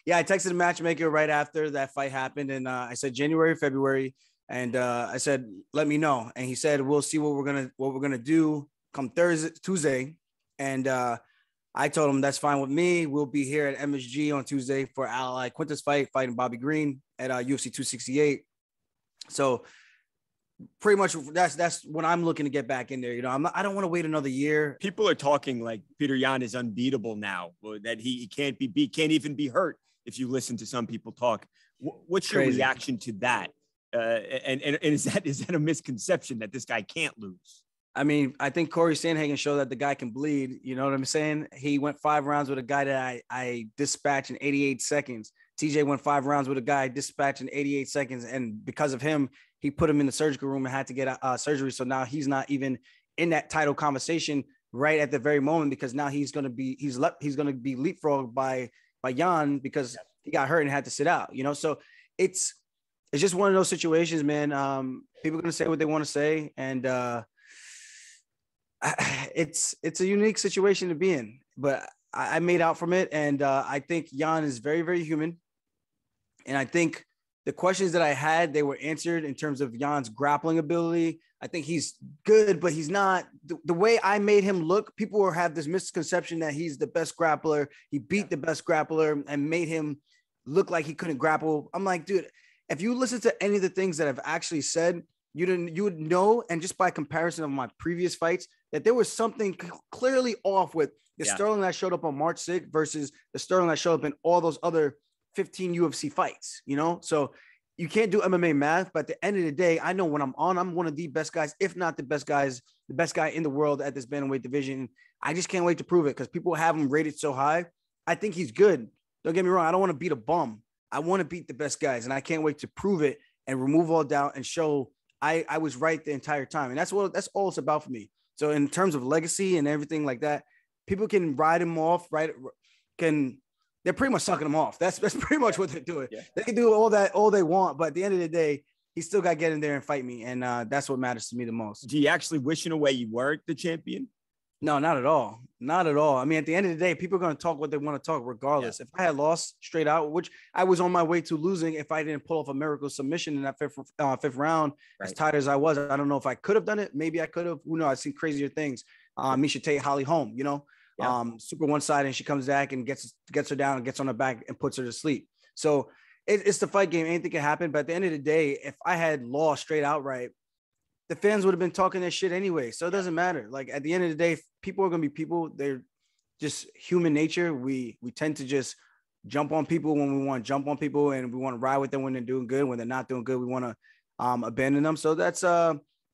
Yeah, I texted the matchmaker right after that fight happened, and I said January, February, and I said let me know, and he said we'll see what we're gonna do come Tuesday, and I told him that's fine with me. We'll be here at MSG on Tuesday for Ally Quintus fighting Bobby Green at UFC 268. So pretty much that's when I'm looking to get back in there. You know, I don't want to wait another year. People are talking like Petr Yan is unbeatable now, that he can't be beat, can't even be hurt. If you listen to some people talk, what's your reaction to that? And is that a misconception that this guy can't lose? I mean, I think Corey Sandhagen showed that the guy can bleed. You know what I'm saying? He went 5 rounds with a guy that I dispatched in 88 seconds. TJ went 5 rounds with a guy dispatched in 88 seconds. And because of him, he put him in the surgical room and had to get surgery. So now he's not even in that title conversation right at the very moment, because now he's going to be leapfrogged by Yan because he got hurt and had to sit out, you know? So it's just one of those situations, man. People are going to say what they want to say. And, it's a unique situation to be in, but I made out from it. And I think Yan is very, very human. And I think the questions that I had, they were answered in terms of Jan's grappling ability. I think he's good, but he's not the way I made him look. People will have this misconception that he's the best grappler. He beat the best grappler and made him look like he couldn't grapple. I'm like, dude, if you listen to any of the things that I've actually said, you would know, and just by comparison of my previous fights, that there was something clearly off with the Sterling that showed up on March 6th versus the Sterling that showed up in all those other 15 UFC fights, you know? So you can't do MMA math, but at the end of the day, I know when I'm on, I'm one of the best guys, if not the best guy in the world at this bantamweight division. I just can't wait to prove it because people have him rated so high. I think he's good. Don't get me wrong. I don't want to beat a bum. I want to beat the best guys, and I can't wait to prove it and remove all doubt and show I was right the entire time. And that's all it's about for me. So in terms of legacy and everything like that, people can ride him off, right? They're pretty much sucking him off. That's pretty much what they're doing. Yeah. They can do all they want, but at the end of the day, he still got to get in there and fight me. And that's what matters to me the most. Do you actually wish in a way you weren't the champion? No, not at all. Not at all. I mean, at the end of the day, people are going to talk what they want to talk regardless. Yeah. If I had lost straight out, which I was on my way to losing if I didn't pull off a miracle submission in that fifth round, as tired as I was, I don't know if I could have done it. Maybe I could have. Who knows? I've seen crazier things. Miesha Tate, Holly Holm, you know, super one-sided, and she comes back and gets her down and gets on her back and puts her to sleep. So it's the fight game. Anything can happen. But at the end of the day, if I had lost straight outright, the fans would have been talking their shit anyway. So it doesn't matter. Like at the end of the day, people are going to be people. They're just human nature. We tend to just jump on people when we want to jump on people, and we want to ride with them when they're doing good. When they're not doing good, we want to abandon them. So that's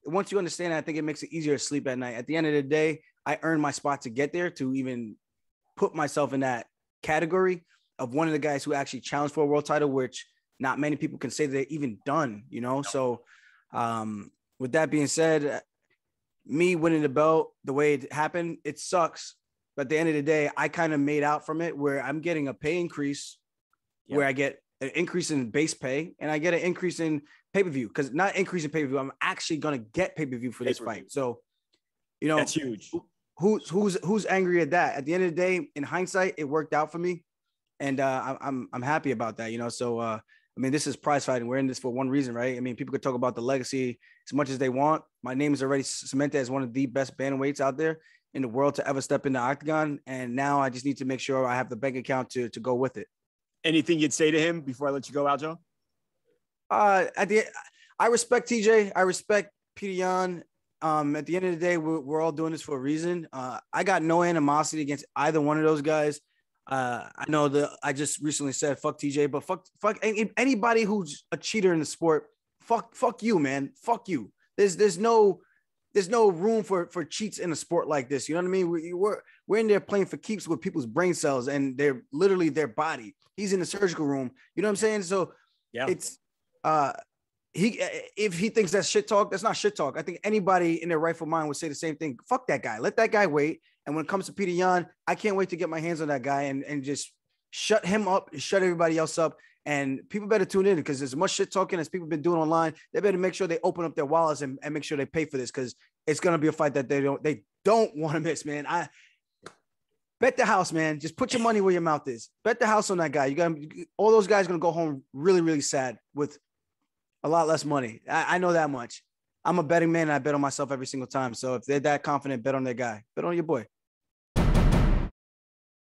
once you understand that, I think it makes it easier to sleep at night. At the end of the day, I earned my spot to get there, to even put myself in that category of one of the guys who actually challenged for a world title, which not many people can say they're even done, you know? So with that being said, me winning the belt the way it happened, it sucks. But at the end of the day, I kind of made out from it where I'm getting a pay increase, where I get an increase in base pay and I get an increase in pay-per-view, because not increase in pay-per-view, I'm actually going to get pay-per-view for this fight. So, you know, that's huge. Who's angry at that? At the end of the day, in hindsight, it worked out for me. And I'm happy about that, you know? So, I mean, this is prize fighting. We're in this for one reason, right? I mean, people could talk about the legacy as much as they want. My name is already cemented as one of the best bantamweights out there in the world to ever step in the octagon. And now I just need to make sure I have the bank account to go with it. Anything you'd say to him before I let you go, Aljo? I respect TJ. I respect Petr Yan. At the end of the day, we're all doing this for a reason. I got no animosity against either one of those guys. I know I just recently said fuck TJ, but fuck anybody who's a cheater in the sport. Fuck you, man. Fuck you. There's no room for cheats in a sport like this. You know what I mean? We're in there playing for keeps with people's brain cells, and they're literally their body. He's in the surgical room. You know what I'm saying? So it's if he thinks that's shit talk, that's not shit talk. I think anybody in their rightful mind would say the same thing. Fuck that guy. Let that guy wait. And when it comes to Petr Yan, I can't wait to get my hands on that guy and just shut him up, shut everybody else up. And people better tune in, because as much shit talking as people have been doing online, they better make sure they open up their wallets and make sure they pay for this, because it's going to be a fight that they don't want to miss, man. Bet the house, man. Just put your money where your mouth is. Bet the house on that guy. You got all those guys going to go home really, really sad with a lot less money. I know that much. I'm a betting man, and I bet on myself every single time. So if they're that confident, bet on their guy. Bet on your boy.